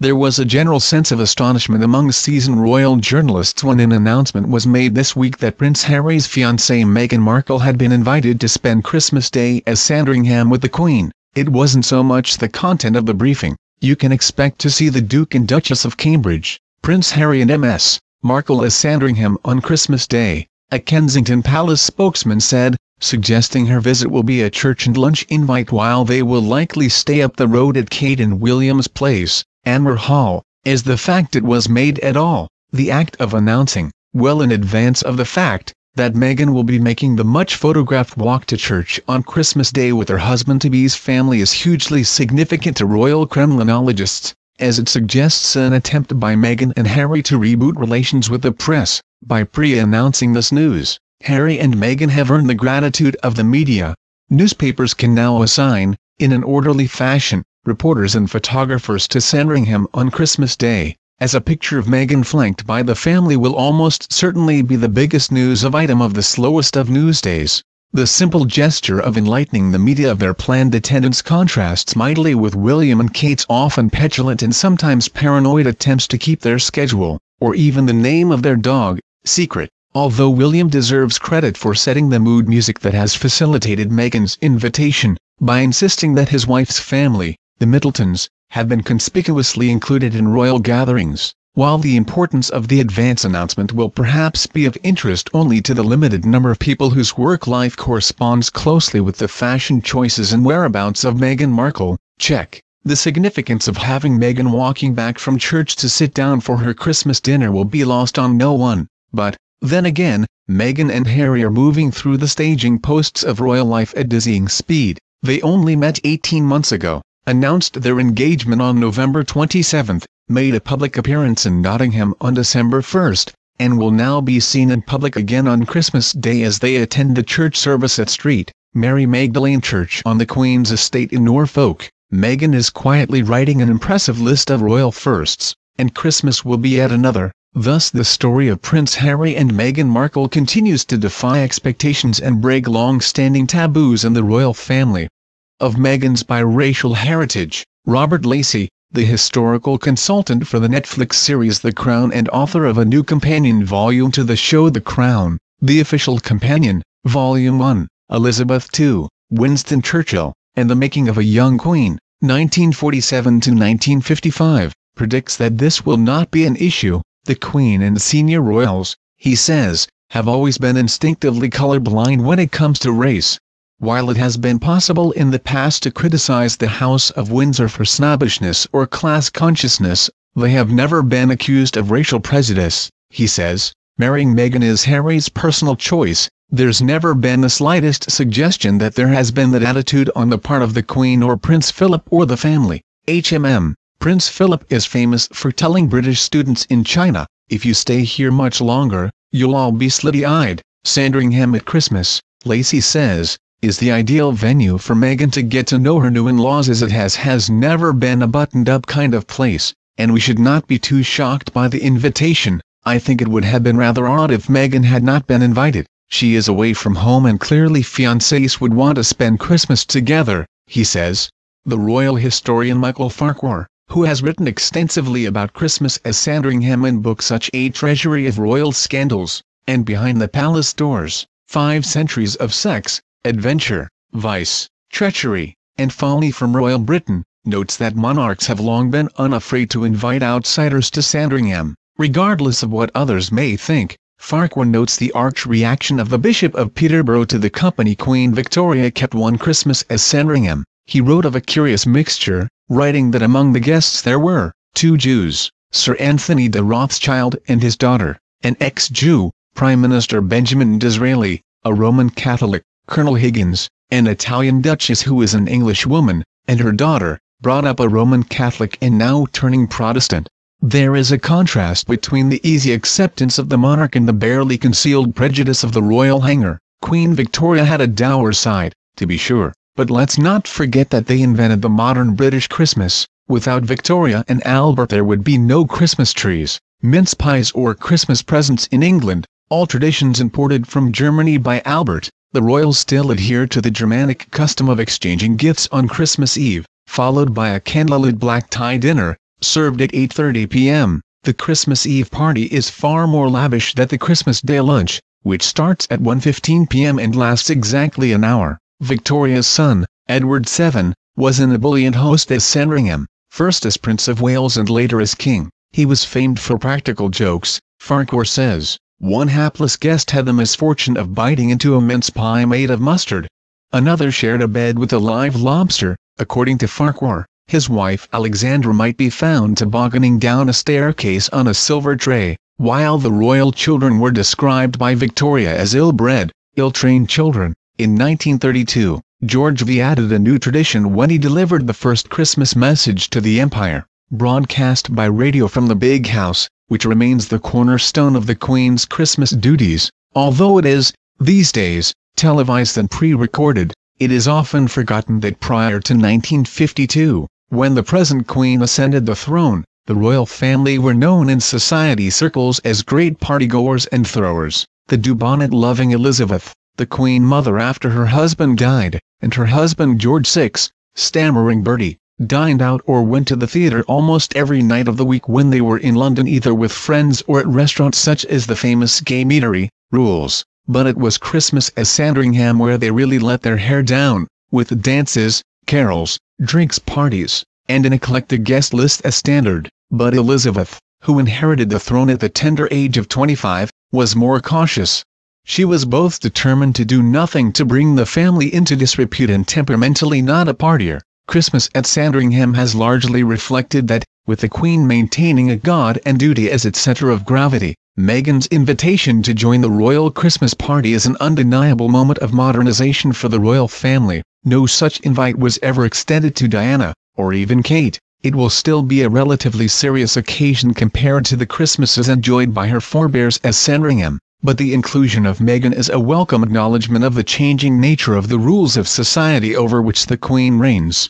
There was a general sense of astonishment among seasoned royal journalists when an announcement was made this week that Prince Harry's fiancée Meghan Markle had been invited to spend Christmas Day at Sandringham with the Queen. It wasn't so much the content of the briefing. You can expect to see the Duke and Duchess of Cambridge, Prince Harry and Ms. Markle at Sandringham on Christmas Day, a Kensington Palace spokesman said, suggesting her visit will be a church and lunch invite while they will likely stay up the road at Kate and William's place, Anmer Hall, as the fact it was made at all. The act of announcing, well in advance of the fact, that Meghan will be making the much-photographed walk to church on Christmas Day with her husband-to-be's family is hugely significant to royal Kremlinologists, as it suggests an attempt by Meghan and Harry to reboot relations with the press. By pre-announcing this news, Harry and Meghan have earned the gratitude of the media. Newspapers can now assign, in an orderly fashion, reporters and photographers to Sandringham on Christmas Day, as a picture of Meghan flanked by the family will almost certainly be the biggest news item of the slowest of news days. The simple gesture of enlightening the media of their planned attendance contrasts mightily with William and Kate's often petulant and sometimes paranoid attempts to keep their schedule, or even the name of their dog, secret, although William deserves credit for setting the mood music that has facilitated Meghan's invitation, by insisting that his wife's family, the Middletons, have been conspicuously included in royal gatherings. While the importance of the advance announcement will perhaps be of interest only to the limited number of people whose work life corresponds closely with the fashion choices and whereabouts of Meghan Markle, check. The significance of having Meghan walking back from church to sit down for her Christmas dinner will be lost on no one. But, then again, Meghan and Harry are moving through the staging posts of royal life at dizzying speed. They only met 18 months ago, announced their engagement on November 27, made a public appearance in Nottingham on December 1, and will now be seen in public again on Christmas Day as they attend the church service at St. Mary Magdalene Church on the Queen's estate in Norfolk. Meghan is quietly writing an impressive list of royal firsts, and Christmas will be yet another. Thus the story of Prince Harry and Meghan Markle continues to defy expectations and break long-standing taboos in the royal family. Of Meghan's biracial heritage, Robert Lacey, the historical consultant for the Netflix series The Crown and author of a new companion volume to the show The Crown, The Official Companion, Volume 1, Elizabeth II, Winston Churchill, and the Making of a Young Queen, 1947–1955, predicts that this will not be an issue. The Queen and senior royals, he says, have always been instinctively colorblind when it comes to race. While it has been possible in the past to criticize the House of Windsor for snobbishness or class consciousness, they have never been accused of racial prejudice, he says. Marrying Meghan is Harry's personal choice. There's never been the slightest suggestion that there has been that attitude on the part of the Queen or Prince Philip or the family. Prince Philip is famous for telling British students in China, if you stay here much longer, you'll all be slitty-eyed. Sandringham at Christmas, Lacey says, is the ideal venue for Meghan to get to know her new in-laws, as it has never been a buttoned-up kind of place, and we should not be too shocked by the invitation. I think it would have been rather odd if Meghan had not been invited. She is away from home and clearly fiancés would want to spend Christmas together, he says. The royal historian Michael Farquhar, who has written extensively about Christmas at Sandringham in books such A Treasury of Royal Scandals, and Behind the Palace Doors, 5 Centuries of Sex, Adventure, Vice, Treachery, and Folly from Royal Britain, notes that monarchs have long been unafraid to invite outsiders to Sandringham, regardless of what others may think. Farquhar notes the arch reaction of the Bishop of Peterborough to the company Queen Victoria kept one Christmas at Sandringham. He wrote of a curious mixture, writing that among the guests there were 2 Jews, Sir Anthony de Rothschild and his daughter, an ex-Jew, Prime Minister Benjamin Disraeli, a Roman Catholic, Colonel Higgins, an Italian Duchess who is an Englishwoman, and her daughter, brought up a Roman Catholic and now turning Protestant. There is a contrast between the easy acceptance of the monarch and the barely concealed prejudice of the royal hanger. Queen Victoria had a dour side, to be sure, but let's not forget that they invented the modern British Christmas. Without Victoria and Albert there would be no Christmas trees, mince pies or Christmas presents in England, all traditions imported from Germany by Albert. The royals still adhere to the Germanic custom of exchanging gifts on Christmas Eve, followed by a candlelit black tie dinner, served at 8:30 p.m. The Christmas Eve party is far more lavish than the Christmas Day lunch, which starts at 1:15 p.m. and lasts exactly an hour. Victoria's son, Edward VII, was an ebullient host at Sandringham, first as Prince of Wales and later as King. He was famed for practical jokes. Farquhar says, "One hapless guest had the misfortune of biting into a mince pie made of mustard. Another shared a bed with a live lobster." According to Farquhar, his wife Alexandra might be found tobogganing down a staircase on a silver tray, while the royal children were described by Victoria as ill-bred, ill-trained children. In 1932, George V added a new tradition when he delivered the first Christmas message to the Empire, broadcast by radio from the Big House, which remains the cornerstone of the Queen's Christmas duties. Although it is, these days, televised and pre-recorded, it is often forgotten that prior to 1952, when the present Queen ascended the throne, the royal family were known in society circles as great partygoers and throwers. The dubonnet-loving Elizabeth, the Queen Mother after her husband died, and her husband George VI, stammering Bertie, dined out or went to the theatre almost every night of the week when they were in London, either with friends or at restaurants such as the famous Gay Meadery. Rules. But it was Christmas at Sandringham where they really let their hair down, with dances, carols, drinks parties, and an eclectic guest list as standard. But Elizabeth, who inherited the throne at the tender age of 25, was more cautious. She was both determined to do nothing to bring the family into disrepute and temperamentally not a partier. Christmas at Sandringham has largely reflected that, with the Queen maintaining a God and duty as its centre of gravity. Meghan's invitation to join the royal Christmas party is an undeniable moment of modernization for the royal family. No such invite was ever extended to Diana, or even Kate. It will still be a relatively serious occasion compared to the Christmases enjoyed by her forebears at Sandringham, but the inclusion of Meghan is a welcome acknowledgement of the changing nature of the rules of society over which the Queen reigns.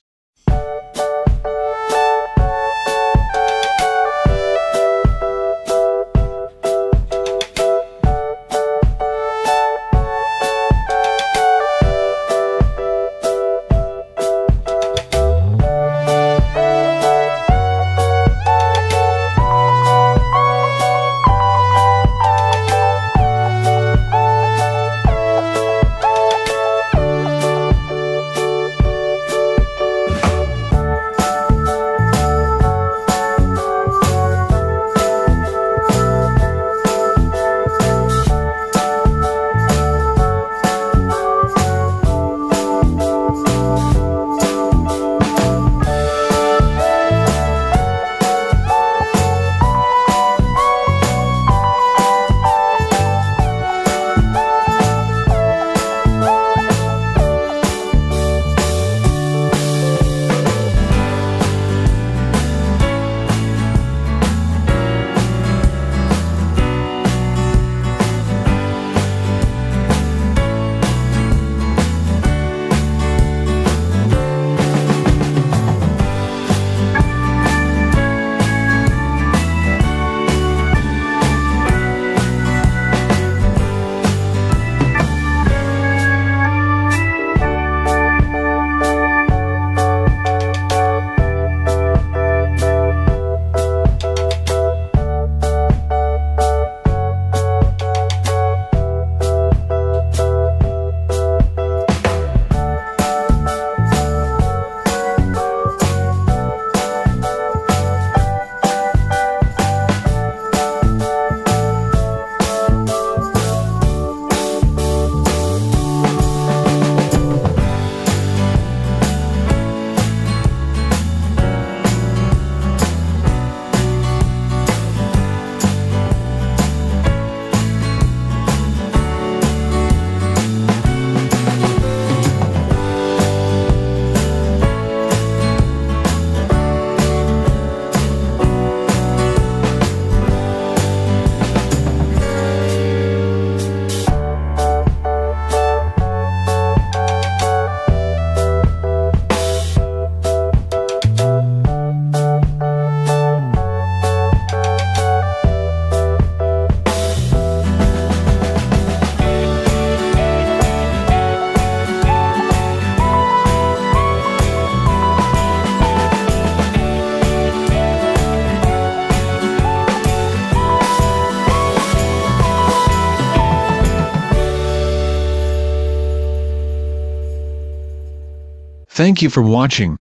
Thank you for watching.